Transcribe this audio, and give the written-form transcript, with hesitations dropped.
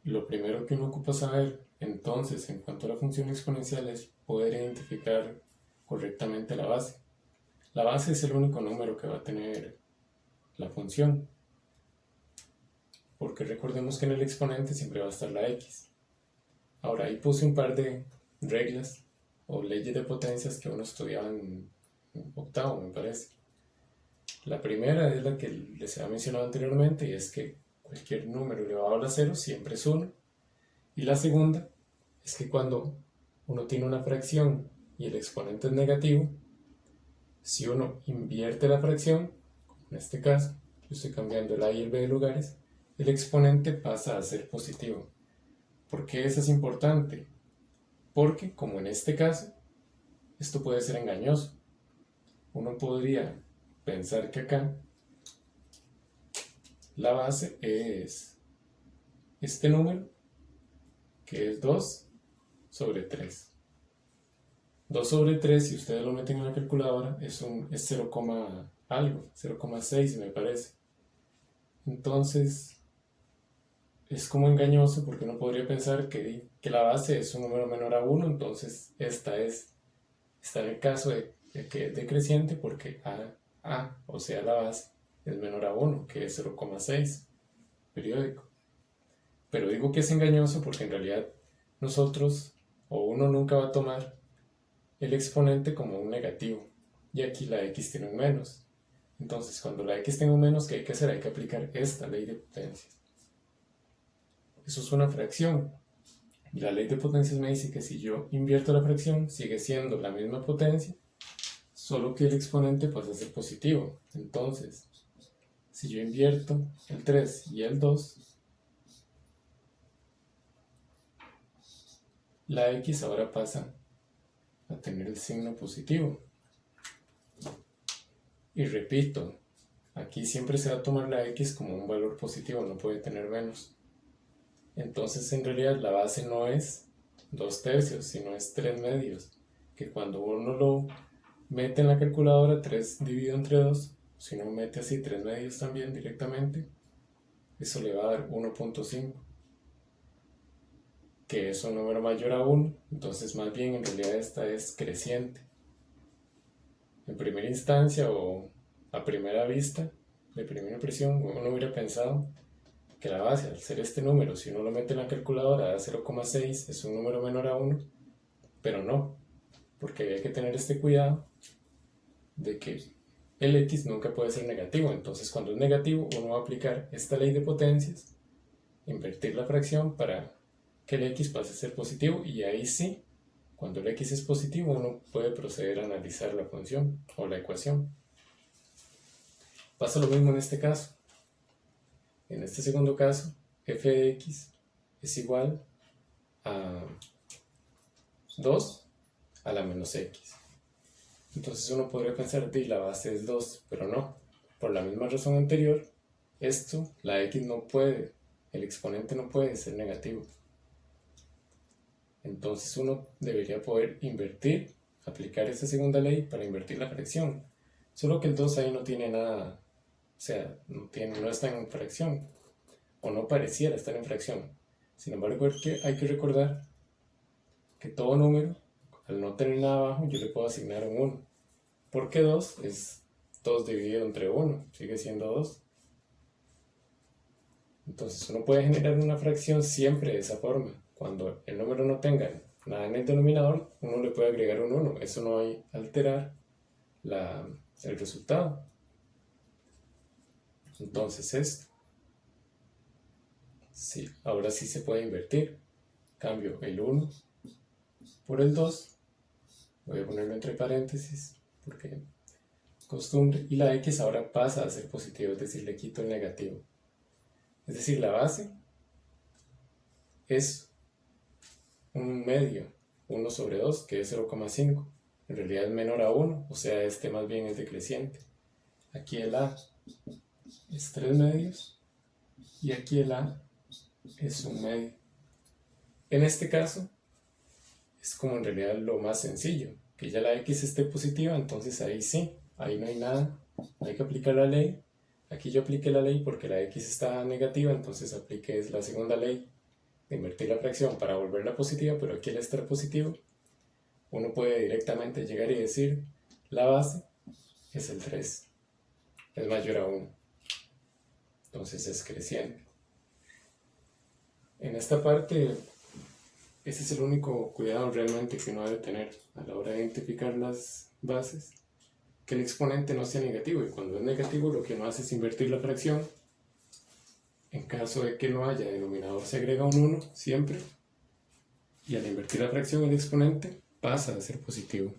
Lo primero que uno ocupa saber, entonces, en cuanto a la función exponencial, es poder identificar correctamente la base. La base es el único número que va a tener la función, porque recordemos que en el exponente siempre va a estar la x. Ahora, ahí puse un par de reglas o leyes de potencias que uno estudiaba en octavo, me parece. La primera es la que les había mencionado anteriormente, y es que cualquier número elevado a la cero siempre es 1. Y la segunda es que cuando uno tiene una fracción y el exponente es negativo, si uno invierte la fracción, como en este caso, yo estoy cambiando el a y el b de lugares, el exponente pasa a ser positivo. ¿Por qué eso es importante? Porque, como en este caso, esto puede ser engañoso. Uno podría pensar que acá la base es este número, que es 2 sobre 3. 2 sobre 3, si ustedes lo meten en la calculadora, es 0, algo, 0,6 me parece. Entonces, es como engañoso porque uno podría pensar que la base es un número menor a 1, entonces está en el caso de que es decreciente porque o sea la base, es menor a 1, que es 0,6 periódico. Pero digo que es engañoso porque en realidad nosotros o uno nunca va a tomar el exponente como un negativo, y aquí la x tiene un menos. Entonces, cuando la x tenga un menos, ¿qué hay que hacer? Hay que aplicar esta ley de potencias. Eso es una fracción. Y la ley de potencias me dice que si yo invierto la fracción, sigue siendo la misma potencia, solo que el exponente pasa a ser positivo. Entonces, si yo invierto el 3 y el 2, la x ahora pasa a tener el signo positivo. Y repito, aquí siempre se va a tomar la x como un valor positivo, no puede tener menos. Entonces en realidad la base no es 2/3, sino es 3/2, que cuando uno lo mete en la calculadora 3 dividido entre 2, si uno mete así 3/2 también directamente, eso le va a dar 1,5, que es un número mayor a 1, entonces más bien en realidad esta es creciente. En primera instancia o a primera vista, de primera impresión, uno hubiera pensado que la base, al ser este número, si uno lo mete en la calculadora, da 0,6, es un número menor a 1, pero no, porque había que tener este cuidado de que el x nunca puede ser negativo. Entonces, cuando es negativo, uno va a aplicar esta ley de potencias, invertir la fracción para que el x pase a ser positivo, y ahí sí, cuando el x es positivo, uno puede proceder a analizar la función o la ecuación. Pasa lo mismo en este caso. En este segundo caso, f de x es igual a 2 a la menos x. Entonces uno podría pensar que la base es 2, pero no. Por la misma razón anterior, la x no puede, el exponente no puede ser negativo. Entonces uno debería poder invertir, aplicar esta segunda ley para invertir la fracción. Solo que el 2 ahí no tiene nada, o sea, no está en fracción, o no pareciera estar en fracción. Sin embargo, hay que recordar que todo número, al no tener nada abajo, yo le puedo asignar un 1. Porque 2 es 2 dividido entre 1, sigue siendo 2. Entonces uno puede generar una fracción siempre de esa forma. Cuando el número no tenga nada en el denominador, uno le puede agregar un 1. Eso no va a alterar el resultado. Entonces esto, sí, ahora sí se puede invertir. Cambio el 1 por el 2. Voy a ponerlo entre paréntesis porque es costumbre. Y la x ahora pasa a ser positivo, es decir, le quito el negativo. Es decir, la base es un medio, 1 sobre 2, que es 0,5. En realidad es menor a 1, o sea, este más bien es decreciente. Aquí el a es 3/2 y aquí el a es 1/2. En este caso es como en realidad lo más sencillo, que ya la x esté positiva, entonces ahí sí, ahí no hay nada, no hay que aplicar la ley. Aquí yo apliqué la ley porque la x está negativa, entonces apliqué la segunda ley de invertir la fracción para volverla positiva, pero aquí al estar positivo, uno puede directamente llegar y decir, la base es el 3, es mayor a 1, entonces es creciente. En esta parte, ese es el único cuidado realmente que uno debe tener a la hora de identificar las bases, que el exponente no sea negativo, y cuando es negativo lo que uno hace es invertir la fracción. En caso de que no haya denominador se agrega un 1 siempre, y al invertir la fracción el exponente pasa a ser positivo.